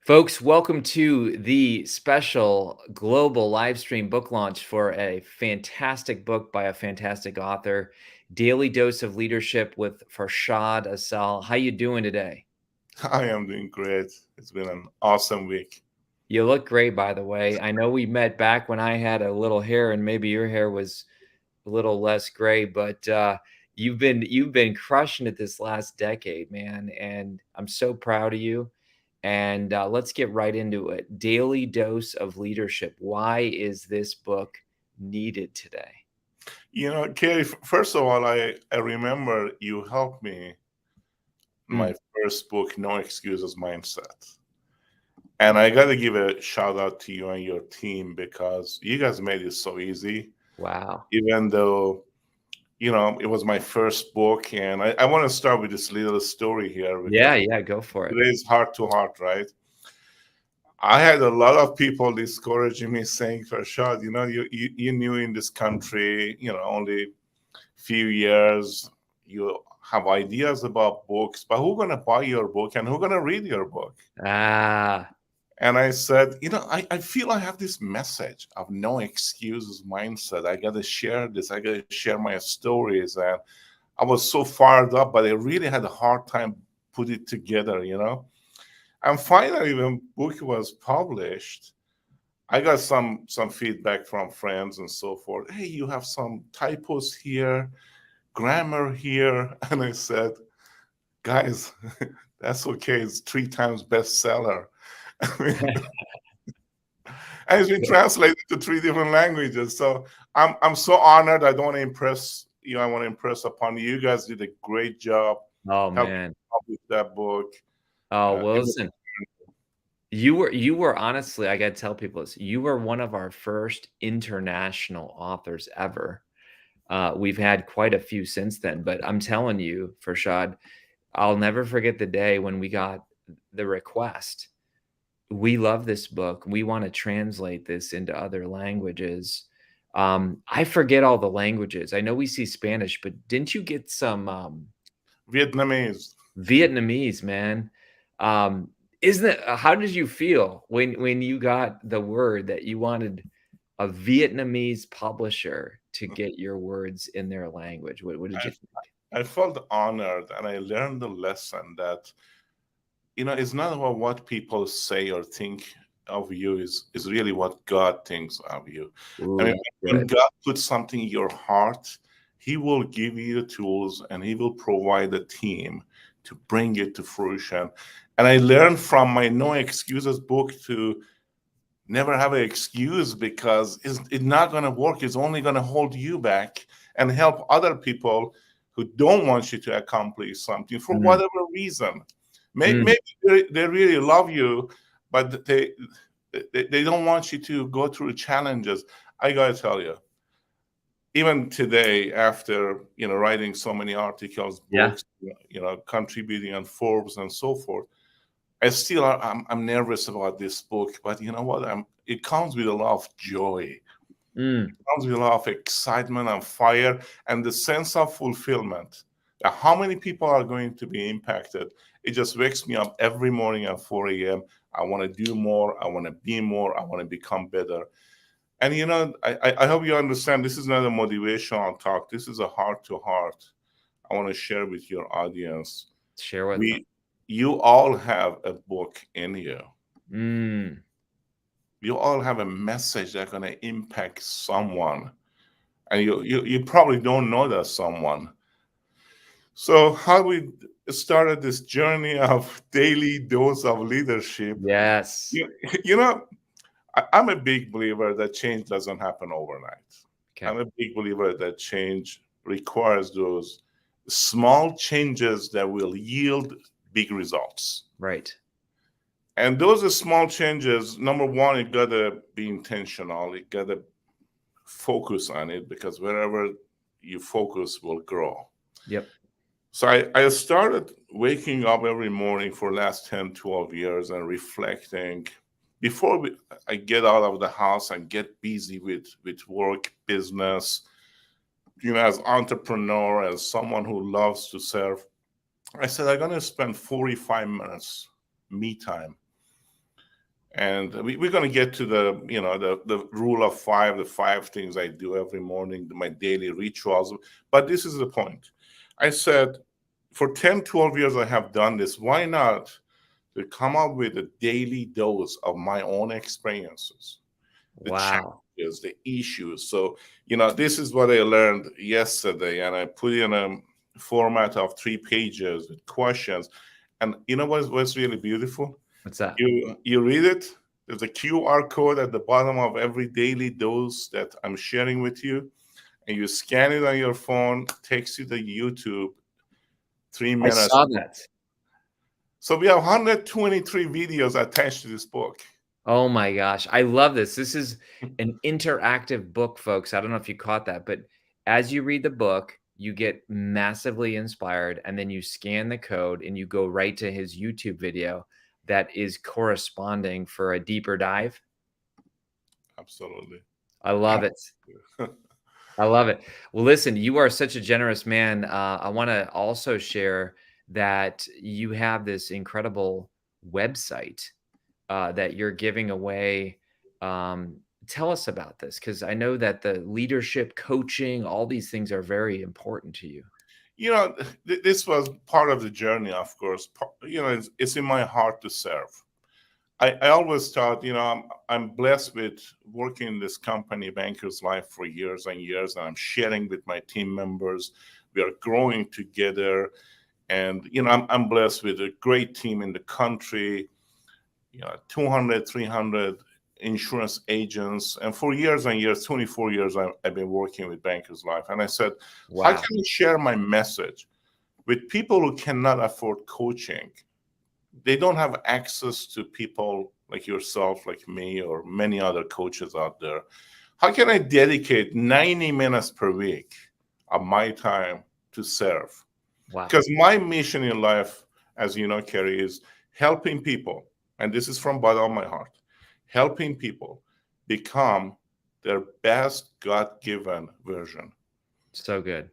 Folks, welcome to the special global live stream book launch for a fantastic book by a fantastic author, Daily Dose of Leadership with Farshad Asal. How you doing today? I am doing great. It's been an awesome week. You look great, by the way. I know we met back when I had a little hair and maybe your hair was a little less gray, but you've been crushing it this last decade, man, and I'm so proud of you. And let's get right into it. Daily Dose of Leadership. Why is this book needed today? Kerry, first of all, I remember you helped me in Mm, my first book, No Excuses Mindset. And I got to give a shout out to you and your team because you guys made it so easy, wow. even though, it was my first book. And I want to start with this little story here Yeah, because yeah, go for it. today's heart to heart, right? I had a lot of people discouraging me saying, Farshad, you new in this country, only few years, you have ideas about books, but who's going to buy your book and who's going to read your book? Ah, And I said, I feel I have this message of no excuses mindset. I got to share this. I got to share my stories. And I was so fired up, but I really had a hard time put it together. And finally, when book was published, I got some feedback from friends and so forth. Hey, you have some typos here, grammar here. And I said, guys, that's okay. It's 3 times bestseller. I mean, and it's been translated to 3 different languages. So I'm so honored. I don't want to impress you. I want to impress upon you. You guys did a great job oh helping man. publish that book. Oh, well, It was listen, you were honestly, I gotta tell people this, you were one of our first international authors ever. We've had quite a few since then, but I'm telling you, Farshad, I'll never forget the day when we got the request. We love this book. We want to translate this into other languages. I forget all the languages. I know we see Spanish, but didn't you get some Vietnamese. Vietnamese, man? Um, isn't it? How did you feel when you got the word that you wanted a Vietnamese publisher to get your words in their language? What did you think? I felt honored and I learned the lesson that it's not about what people say or think of you, is really what God thinks of you. I mean, Ooh, when good. God puts something in your heart, He will give you the tools and He will provide a team to bring it to fruition. And I learned from my No Excuses book to never have an excuse because it's not going to work. It's only going to hold you back and help other people who don't want you to accomplish something for Mm, whatever reason. mm, Maybe they really love you, but they don't want you to go through challenges. I got to tell you, even today, after writing so many articles, yeah. books, contributing on Forbes and so forth, I'm nervous about this book, but you know what? It comes with a lot of joy. Mm, Comes with a lot of excitement and fire and the sense of fulfillment. How many people are going to be impacted? It just wakes me up every morning at 4 a.m. I want to do more. I want to be more. I want to become better. And I hope you understand this is not a motivational talk. This is a heart to heart. I want to share with your audience. share with them. You all have a book in you. Mm, You all have a message that's going to impact someone, and you probably don't know that someone. So how we started this journey of daily dose of leadership. yes. you, you know I'm a big believer that change doesn't happen overnight. Okay. I'm a big believer that change requires those small changes that will yield big results. Right. And those are small changes. Number one, it gotta be intentional. It gotta focus on it because wherever you focus will grow. Yep. So I started waking up every morning for last 10, 12 years and reflecting before I get out of the house and get busy with work, business, as entrepreneur, as someone who loves to serve. I said, I'm going to spend 45 minutes me time And we're going to get to the, the rule of five, the 5 things I do every morning, my daily rituals. But this is the point. I said, for 10, 12 years I have done this. Why not to come up with a daily dose of my own experiences, the Wow. challenges, the issues? So, this is what I learned yesterday, and I put in a format of 3 pages with questions. And you know what's really beautiful? What's that? You read it. There's a QR code at the bottom of every daily dose that I'm sharing with you, and you scan it on your phone, takes you to YouTube, three I minutes. saw that. So we have 123 videos attached to this book. Oh my gosh, I love this. This is an interactive book, folks. I don't know if you caught that, but as you read the book, you get massively inspired, and then you scan the code and you go right to his YouTube video that is corresponding for a deeper dive. Absolutely. I love it. I love it. Well, listen, you are such a generous man. I want to also share that you have this incredible website that you're giving away. Tell us about this, because I know that the leadership coaching, all these things are very important to you. This was part of the journey, of course. It's in my heart to serve. I always thought, I'm blessed with working in this company, Bankers Life, for years and years, and I'm sharing with my team members. We are growing together, and I'm blessed with a great team in the country. 200, 300 insurance agents, and for years and years, 24 years, I've been working with Bankers Life. And I said, how Wow. can I share my message with people who cannot afford coaching? They don't have access to people like yourself, like me, or many other coaches out there. How can I dedicate 90 minutes per week of my time to serve? Wow. Because my mission in life, as you know, Kerry, is helping people, and this is from bottom of my heart, helping people become their best God-given version. So good.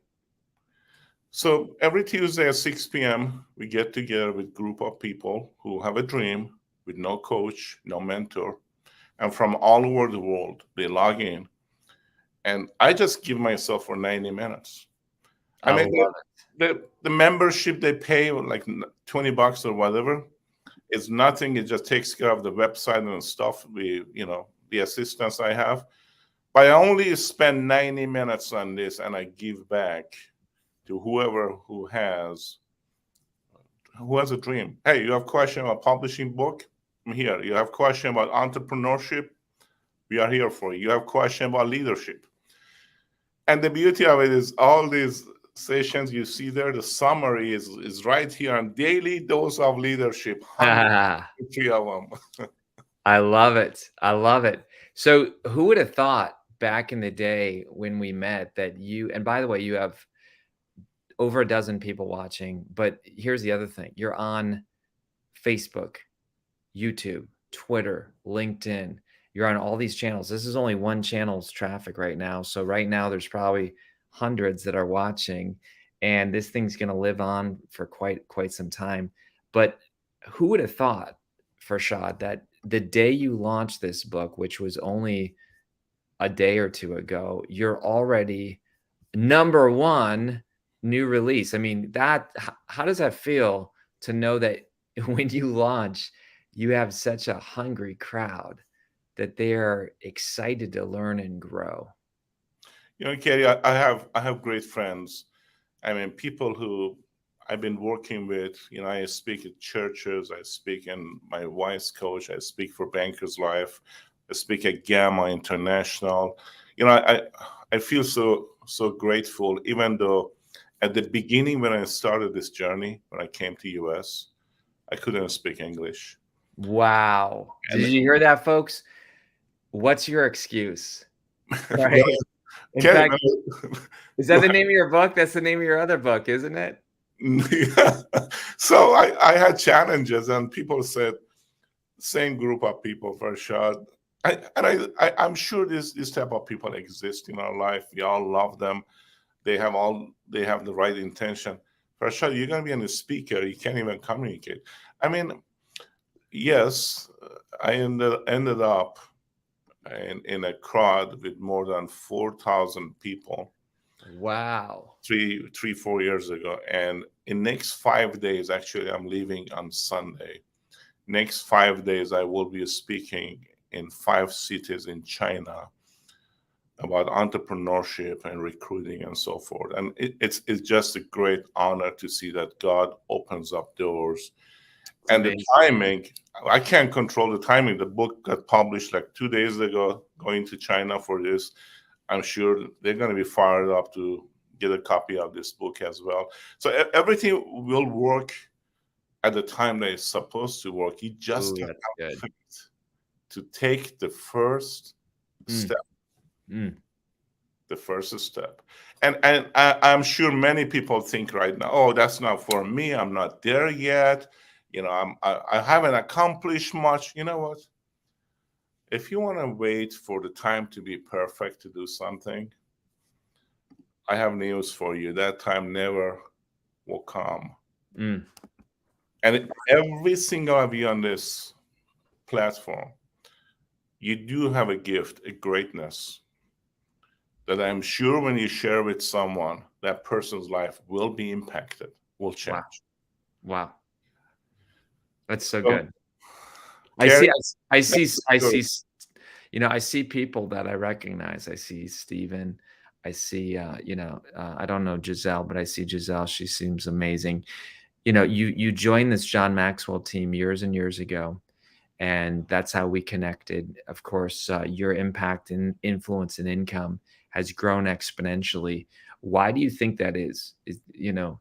So every Tuesday at 6 p.m., we get together with a group of people who have a dream with no coach, no mentor, and from all over the world. They log in, and I just give myself for 90 minutes. I I mean, love the membership they pay, like $20 or whatever, is nothing. It just takes care of the website and stuff. The assistance I have. But I only spend 90 minutes on this, and I give back to whoever who has a dream. Hey, you have a question about publishing book? I'm here. You have a question about entrepreneurship? We are here for you. You have a question about leadership? And the beauty of it is all these sessions you see there, the summary is right here on Daily Dose of Leadership, it. 103 of them. I love it. I love it. So who would have thought back in the day when we met that you, and by the way, you have over a dozen people watching, but here's the other thing. You're on Facebook, YouTube, Twitter, LinkedIn. You're on all these channels. This is only one channel's traffic right now. So right now there's probably hundreds that are watching, and this thing's going to live on for quite some time. But who would have thought, Farshad, that the day you launched this book, which was only a day or two ago, you're already number one new release. I mean, how does that feel to know that when you launch, you have such a hungry crowd that they are excited to learn and grow? Kerry, I have great friends. I mean, people who I've been working with. I speak at churches. I speak in my wife's coach. I speak for Bankers Life. I speak at Gamma International. I feel so grateful, even though at the beginning when I started this journey, when I came to US, I couldn't speak English. Wow. Did And you hear that, folks? What's your excuse? Right. In Kerry, fact, is that the name of your book? That's the name of your other book, isn't it? yeah. So I had challenges, and people said, same group of people, Farshad. I'm sure this type of people exist in our life. We all love them. They have the right intention. Farshad, you're gonna be a speaker. You can't even communicate. I mean, Yes, I ended up in a crowd with more than 4,000 people Wow. 4 years ago. And in next 5 days, actually, I'm leaving on Sunday. Next 5 days, I will be speaking in 5 cities in China about entrepreneurship and recruiting and so forth. And it's just a great honor to see that God opens up doors. It's And the amazing. timing, I can't control the timing. The book got published like 2 days ago, going to China for this. I'm sure they're going to be fired up to get a copy of this book as well. So everything will work at the time that it's supposed to work. You just Ooh, have that's good. faith to take the first Mm, step. mm. The first step. And I'm sure many people think right now, oh, that's not for me. I'm not there yet. I haven't accomplished much. You know what? If you want to wait for the time to be perfect to do something, I have news for you. That time never will come. Mm. And every single of you on this platform, you do have a gift, a greatness that I'm sure when you share with someone, that person's life will be impacted, will Wow. change. Wow. That's so So, good. I Terry, see I that's see the I story. see I see people that I recognize. I see Steven. I see, I don't know Giselle, but I see Giselle. She seems amazing. You joined this John Maxwell team years and years ago, and that's how we connected. Of course, your impact and influence and income has grown exponentially. Why do you think that is?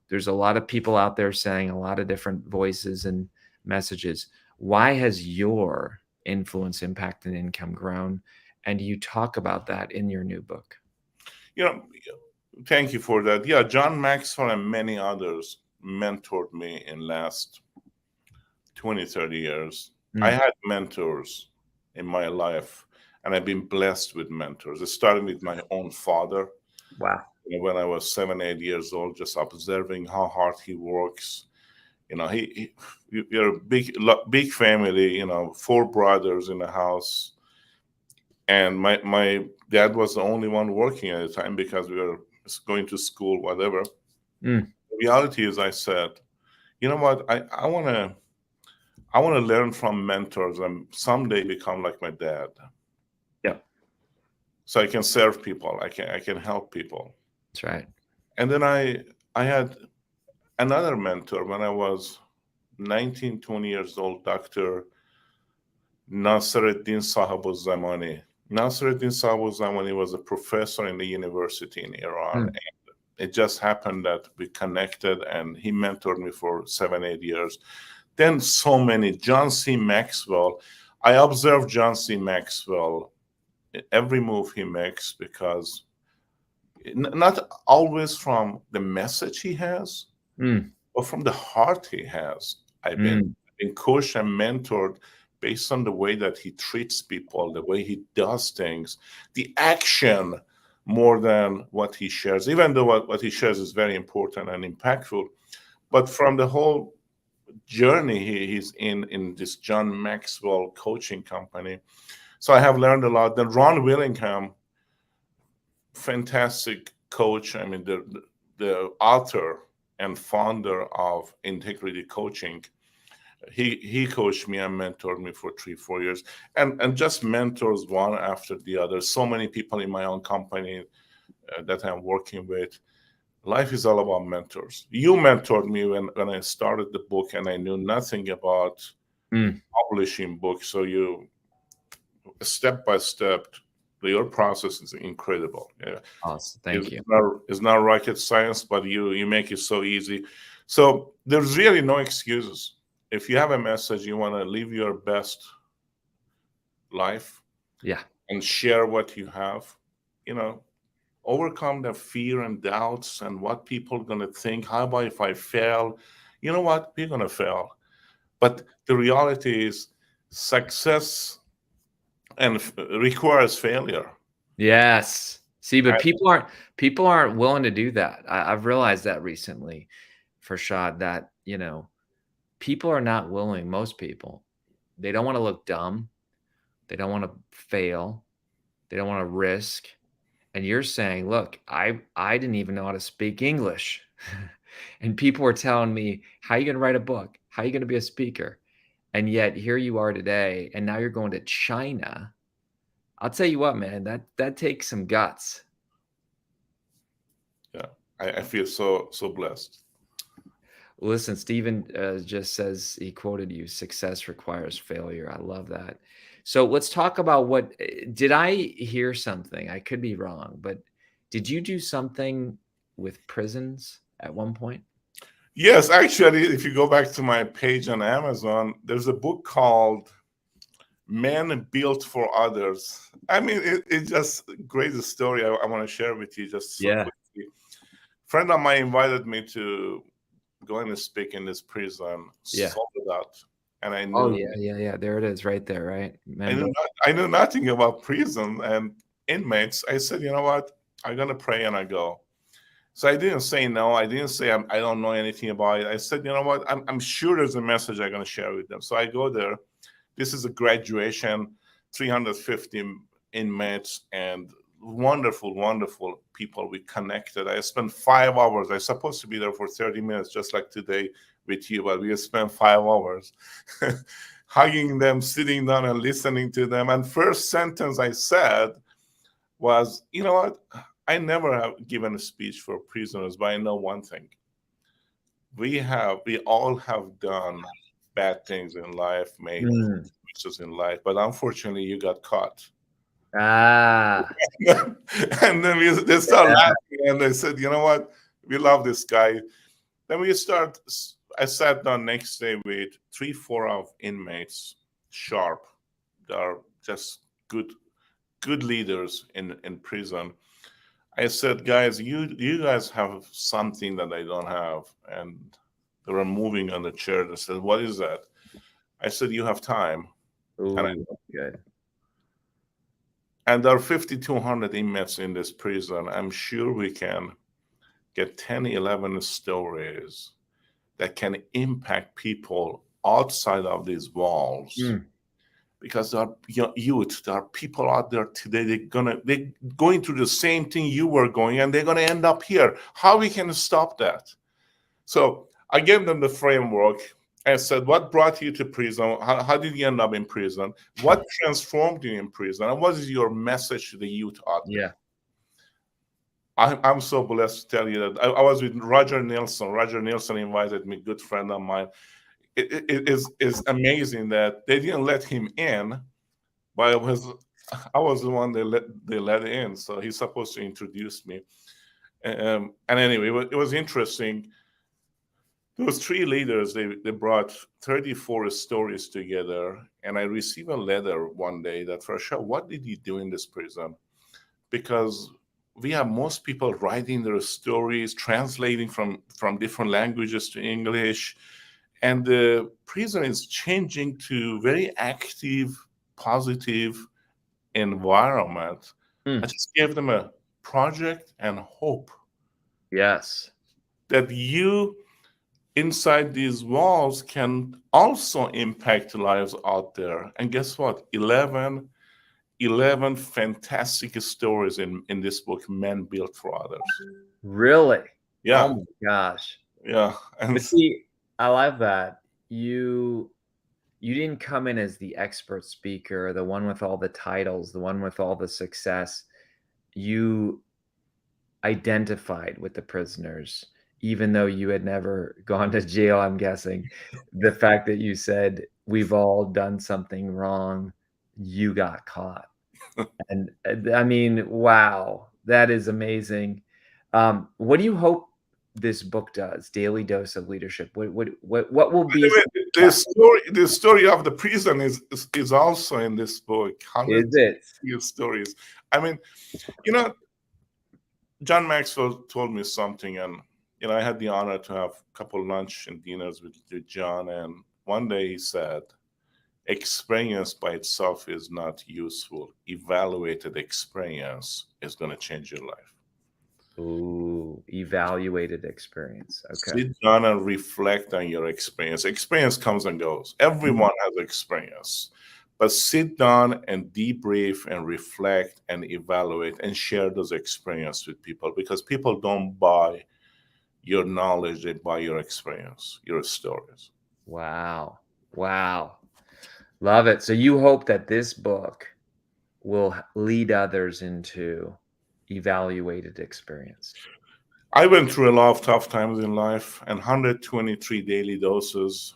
There's a lot of people out there saying a lot of different voices and messages. Why has your influence, impact, and income grown? And you talk about that in your new book. You know, thank you for that. Yeah, John Maxwell and many others mentored me in last 20, 30 years. I Mm, had mentors in my life, and I've been blessed with mentors. It started with my own father. wow. When I was 7, 8 years old, just observing how hard he works. We're a big family. 4 brothers in the house, and my dad was the only one working at the time because we were going to school, whatever. Mm, The reality is, I said, you know what, I want to learn from mentors and someday become like my dad, yep, so I can serve people. I can help people. that's right. And then I had another mentor when I was 19, 20 years old, Dr. Nasreddin Sahabuzamani. Nasreddin Sahabuzamani was a professor in the university in Iran. Mm, It just happened that we connected and he mentored me for 7, 8 years. Then so many, John C. Maxwell. I observe John C. Maxwell every move he makes because not always from the message he has, mm, but from the heart he has. I've been, mm, been coached and mentored based on the way that he treats people, the way he does things, the action more than what he shares, even though what he shares is very important and impactful. But from the whole journey he's in this John Maxwell coaching company. So I have learned a lot. Then Ron Willingham, fantastic coach. I mean, the author and founder of Integrity Coaching. He coached me and mentored me for 3 4 years, and just mentors one after the other. So many people in my own company that I'm working with. Life is all about mentors. You mentored me when I started the book, and I knew nothing about mm. publishing books. So you, step by step, your process is incredible. Yeah. Awesome. It's Thank you. not, it's not rocket science, but you make it so easy. So there's really no excuses. If you have a message, you want to live your best life Yeah. and share what you have, you know, overcome the fear and doubts and what people are going to think. How about if I fail? You know what? We're going to fail. But the reality is success and requires failure. Yes. See, but people aren't willing to do that. I've realized that recently, Farshad, that, people are not willing, most people. They don't want to look dumb. They don't want to fail. They don't want to risk. And you're saying, look, I didn't even know how to speak English. And people were telling me, how are you going to write a book? How are you going to be a speaker? And yet here you are today, and now you're going to China. I'll tell you what, man, that takes some guts. Yeah, I feel so blessed. Listen, Stephen just says he quoted you, success requires failure. I love that. So let's talk about what did I hear something? I could be wrong, but did you do something with prisons at one point? Yes, actually, if you go back to my page on Amazon, there's a book called Men Built for Others. I mean, it's just a great story I want to share with you just so Yeah. quickly. A friend of mine invited me to go and speak in this prison, Yeah. sold it out. And Oh, yeah. There it is right there, right? I knew nothing about prison and inmates. I said, you know what? I'm going to pray and I go. So I didn't say no. I didn't say I don't know anything about it. I said, you know what? I'm sure there's a message I'm going to share with them. So I go there. This is a graduation, 350 inmates, and wonderful, wonderful people. We connected. I spent 5 hours. I was supposed to be there for 30 minutes, just like today with you, but we spent 5 hours hugging them, sitting down and listening to them. And first sentence I said was, you know what? I never have given a speech for prisoners, but I know one thing. We all have done bad things in life, made Mm. choices in life, but unfortunately you got caught. Ah, And then they start laughing and they said, you know what? We love this guy. Then I sat down next day with 3, 4 of inmates, sharp. They're just good leaders in prison. I said, guys, you guys have something that I don't have. And they were moving on the chair. They said, what is that? I said, you have time. ooh, good. And there are 5,200 inmates in this prison. I'm sure we can get 10, 11 stories that can impact people outside of these walls. Mm. Because there are youth, there are people out there today. They're going through the same thing you were going, and they're gonna end up here. How we can stop that? So I gave them the framework. I said, what brought you to prison? How did you end up in prison? What transformed you in prison? And what is your message to the youth out there? Yeah. I'm so blessed to tell you that I was with Roger Nielsen. Roger Nielsen invited me, good friend of mine. It is amazing that they didn't let him in, but I was the one they let in. So he's supposed to introduce me. And anyway, it was interesting. Those 3 leaders, they brought 34 stories together, and I received a letter one day that, Farshad, what did you do in this prison? Because we have most people writing their stories, translating from different languages to English, and the prison is changing to very active, positive environment. I Mm. just gave them a project and hope Yes. that you inside these walls can also impact lives out there. And guess what? 11 fantastic stories in this book, Men Built for Others. Really? Yeah, Oh my gosh. yeah. And But see, I love that. You didn't come in as the expert speaker, the one with all the titles, the one with all the success. You identified with the prisoners, even though you had never gone to jail, I'm guessing. The fact that you said, "We've all done something wrong," you got caught. And, I mean, wow, that is amazing. What do you hope this book does, Daily Dose of Leadership? What will be the story of the prison is also in this book. is 100 it? stories. I mean, you know, John Maxwell told me something, and I had the honor to have a couple lunch and dinners with John. And one day he said, "Experience by itself is not useful. Evaluated experience is going to change your life." Ooh, evaluated experience. Okay. Sit down and reflect on your experience. Experience comes and goes. Mm. Everyone has experience. But sit down and debrief and reflect and evaluate and share those experiences with people, because people don't buy your knowledge, they buy your experience, your stories. Wow. Wow. Love it. So you hope that this book will lead others into evaluated experience. I went through a lot of tough times in life, and 123 daily doses,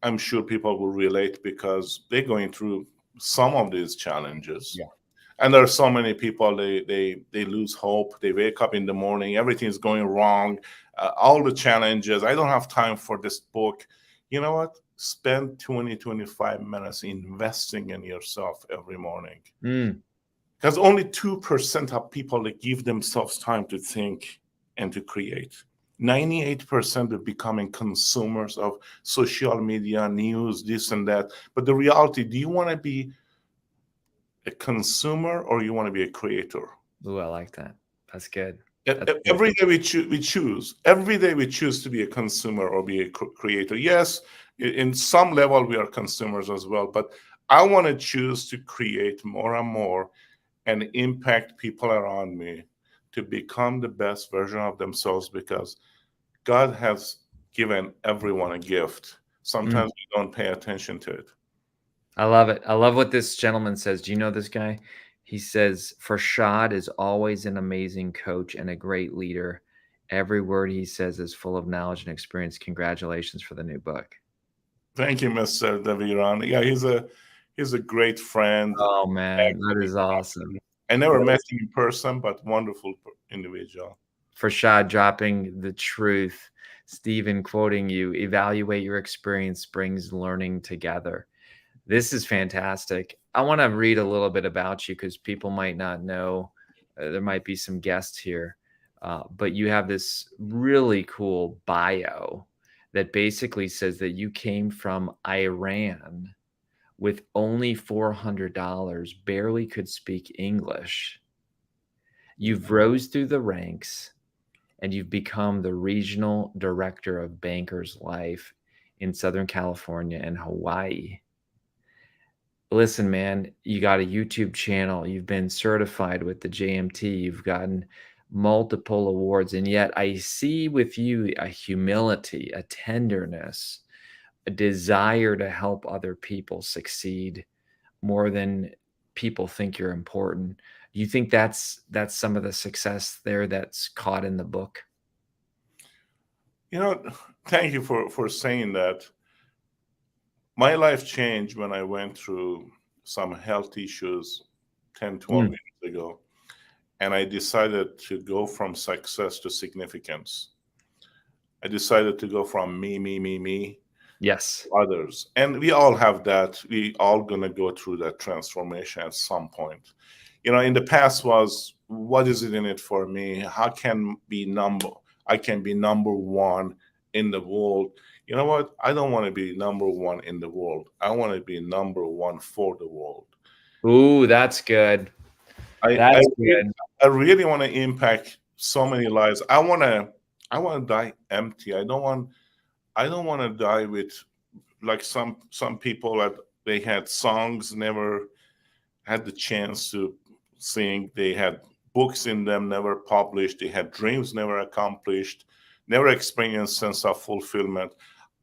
I'm sure people will relate because they're going through some of these challenges. Yeah. And there are so many people, they lose hope. They wake up in the morning, everything's going wrong, all the challenges. I don't have time for this book. You know what? Spend 20-25 minutes investing in yourself every morning, Mm. because only 2% of people that give themselves time to think and to create. 98% are becoming consumers of social media, news, this and that. But the reality, do you want to be a consumer or you want to be a creator? Ooh, I like that. That's good. That's good. Every day we choose. Every day we choose to be a consumer or be a creator. Yes, in some level we are consumers as well, but I want to choose to create more and more and impact people around me to become the best version of themselves, because God has given everyone a gift. Mm. Sometimes we don't pay attention to it. I love it. I love what this gentleman says. Do you know this guy? He says, Farshad is always an amazing coach and a great leader. Every word he says is full of knowledge and experience. Congratulations for the new book. Thank you, Mr. Daviran. Yeah, he's a great friend. Oh, man, that is awesome. I never met Yes. him in person, but wonderful individual. Farshad dropping the truth. Stephen quoting you, evaluate your experience brings learning together. This is fantastic. I want to read a little bit about you because people might not know. There might be some guests here, but you have this really cool bio that basically says that you came from Iran with only $400, barely could speak English. You've rose through the ranks and you've become the regional director of Bankers Life in Southern California and Hawaii. Listen, man, you got a YouTube channel. You've been certified with the JMT. You've gotten multiple awards. And yet I see with you a humility, a tenderness, a desire to help other people succeed more than people think you're important. You think that's some of the success there that's caught in the book? You know, thank you for saying that. My life changed when I went through some health issues 10, 12 Mm, years ago, and I decided to go from success to significance. I decided to go from me yes. to others. And we all have that. We all gonna go through that transformation at some point. In the past was, what is it in it for me? How can be number I can be number one in the world. You know what? I don't want to be number one in the world. I want to be number one for the world. Ooh, that's good. I I, That's re- good. I really want to impact so many lives. I want to die empty. I don't want to die with, like, some people that they had songs, never had the chance to sing. They had books in them, never published. They had dreams, never accomplished, never experienced sense of fulfillment.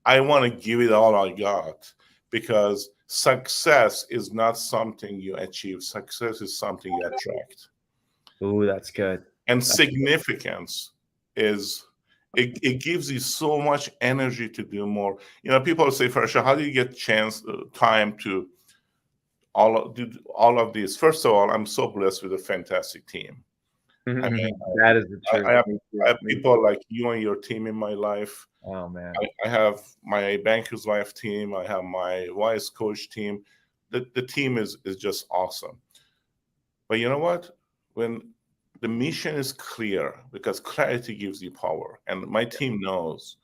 I want to give it all I got, because success is not something you achieve. Success is something you attract. Ooh, that's good. And That's good. significance is, it gives you so much energy to do more. People say, Farsha, how do you get chance time to do all of these? First of all, I'm so blessed with a fantastic team. I mean, That is the I truth. have Me I too. have Me people too. like you and your team in my life. Oh, man. I have my Bankers Life team. I have my Wise Coach team. The team is just awesome. But you know what? When the mission is clear, because clarity gives you power, and my team knows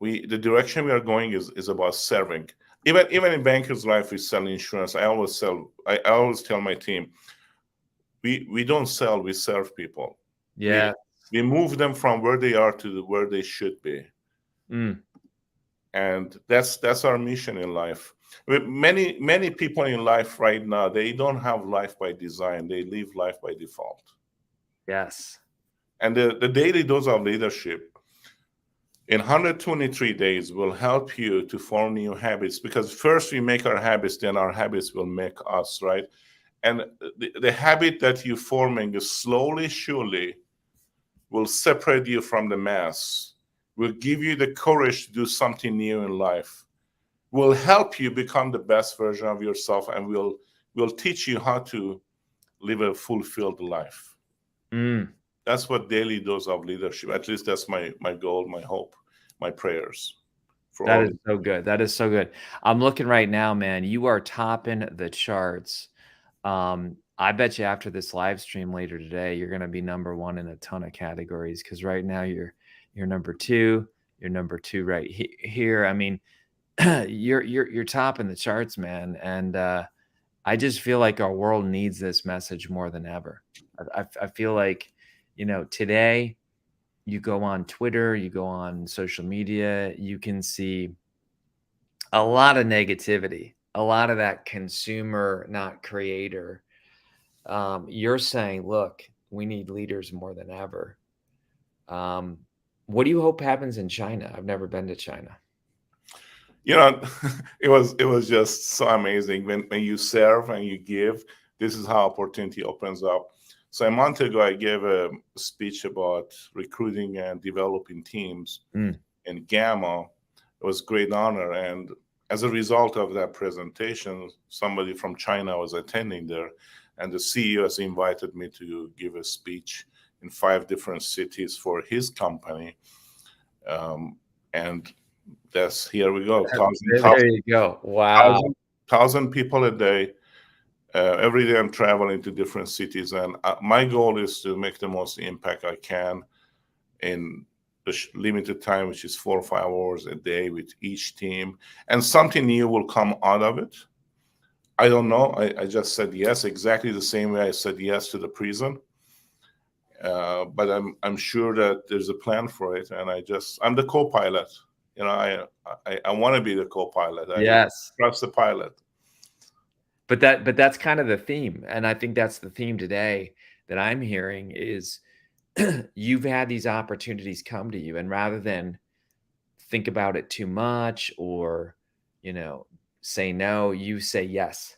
the direction we are going is about serving. Even in Bankers Life, we sell insurance. I always tell my team, we don't sell, we serve people. We Yeah. we move them from where they are to where they should be, Mm. and that's our mission in life. Many people in life right now, they don't have life by design. They live life by default. Yes. And the daily dose of leadership in 123 days will help you to form new habits, because first we make our habits, then our habits will make us, right? And the habit that you're forming is slowly, surely will separate you from the mass, will give you the courage to do something new in life, will help you become the best version of yourself, and will teach you how to live a fulfilled life. Mm. That's what daily dose of leadership. At least that's my goal, my hope, my prayers for That all. is so good. That is so good. I'm looking right now, man. You are topping the charts. I bet you after this live stream later today, you're gonna be number one in a ton of categories because right now you're number two. You're number two right here. I mean, you're topping the charts, man. And I just feel like our world needs this message more than ever. I feel like, today you go on Twitter, you go on social media, you can see a lot of negativity, a lot of that consumer, not creator. You're saying, look, we need leaders more than ever. Um, what do you hope happens in China? I've never been to China. You know, it was just so amazing when you serve and you give. This is how opportunity opens up. So a month ago, I gave a speech about recruiting and developing teams Mm, in Gamma. It was a great honor, and as a result of that presentation, somebody from China was attending there, and the CEO has invited me to give a speech in 5 different cities for his company. And that's, here we go, there you go. Wow. thousand people a day. Every day I'm traveling to different cities, and my goal is to make the most impact I can in the limited time, which is 4 or 5 hours a day with each team, and something new will come out of it. I don't know. I just said yes, exactly the same way I said yes to the prison. But I'm sure that there's a plan for it, and I'm the co-pilot. I want to be the co-pilot. I Yes. trust the pilot. But that's kind of the theme. And I think that's the theme today that I'm hearing is you've had these opportunities come to you, and rather than think about it too much or, you know, say no, you say yes.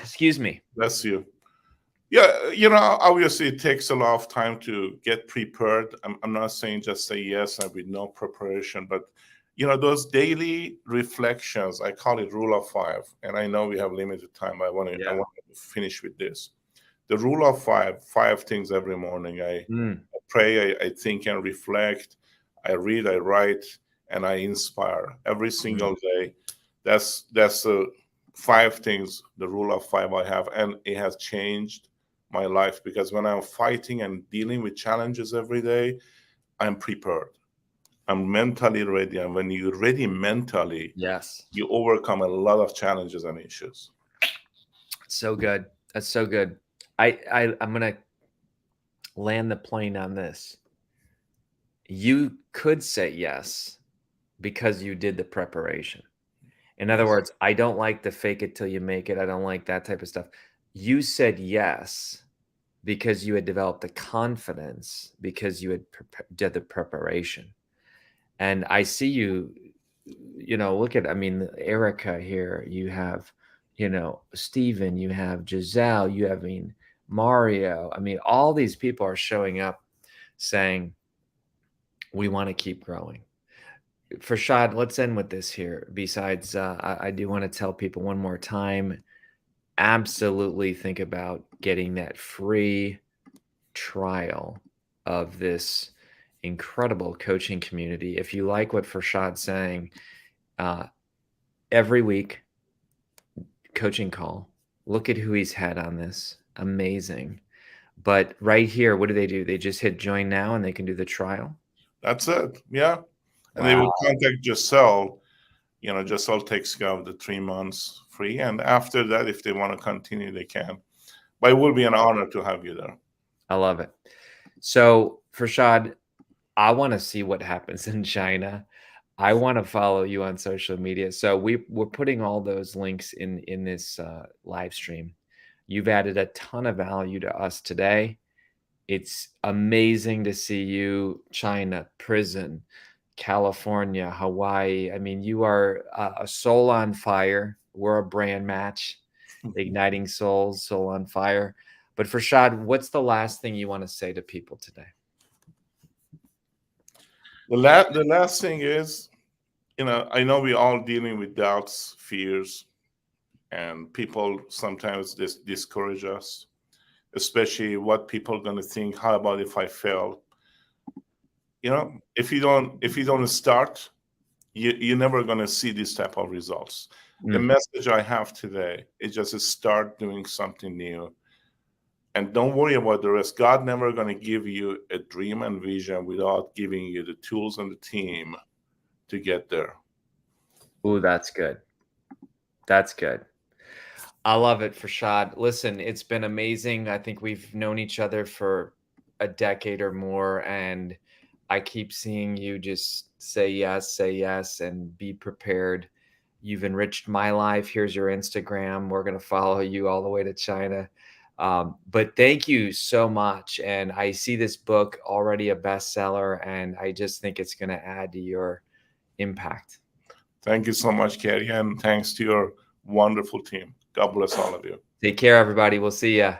Excuse me. Bless you. Yeah, obviously it takes a lot of time to get prepared. I'm not saying just say yes and with no preparation, but those daily reflections, I call it rule of five. And I know we have limited time. I Yeah. want to finish with this. The rule of five things every morning. I Mm, pray, I think and reflect, I read, I write, and I inspire every mm. single day. That's the 5 things, the rule of five I have, and it has changed my life, because when I'm fighting and dealing with challenges every day, I'm prepared. I'm mentally ready, and when you're ready mentally, Yes. you overcome a lot of challenges and issues. So good. That's so good. I'm gonna land the plane on this. You could say yes because you did the preparation. In other Yes. words, I don't like the fake it till you make it. I don't like that type of stuff. You said yes because you had developed the confidence because you had did the preparation. And I see you, look at, I mean, Erica here, you have, Steven, you have Giselle, you have, I mean, Mario. I mean, all these people are showing up saying, we want to keep growing. Farshad, let's end with this here. Besides, I do want to tell people one more time, absolutely think about getting that free trial of this incredible coaching community. If you like what Farshad's saying, uh, every week, coaching call, look at who he's had on this. Amazing. But right here, what do? They just hit join now and they can do the trial. That's it. Yeah. And they will Wow. contact Giselle. Giselle takes care of the 3 months free. And after that, if they want to continue, they can. But it will be an honor to have you there. I love it. So, Farshad, I want to see what happens in China. I want to follow you on social media. So we're putting all those links in this live stream. You've added a ton of value to us today. It's amazing to see you, China, prison, California, Hawaii. I mean, you are a soul on fire. We're a brand match, igniting souls, soul on fire. But Farshad, what's the last thing you want to say to people today? The last thing is, I know we're all dealing with doubts, fears, and people sometimes discourage us, especially what people are going to think. How about if I fail? If you don't start, you're never going to see this type of results. The message I have today is just to start doing something new, and don't worry about the rest. God never going to give you a dream and vision without giving you the tools and the team to get there. Ooh, that's good. That's good. I love it, Farshad. Listen, it's been amazing. I think we've known each other for a decade or more, and I keep seeing you just say yes, and be prepared. You've enriched my life. Here's your Instagram. We're going to follow you all the way to China. But thank you so much. And I see this book already a bestseller, and I just think it's going to add to your impact. Thank you so much, Kerry, and thanks to your wonderful team. God bless all of you. Take care, everybody. We'll see ya.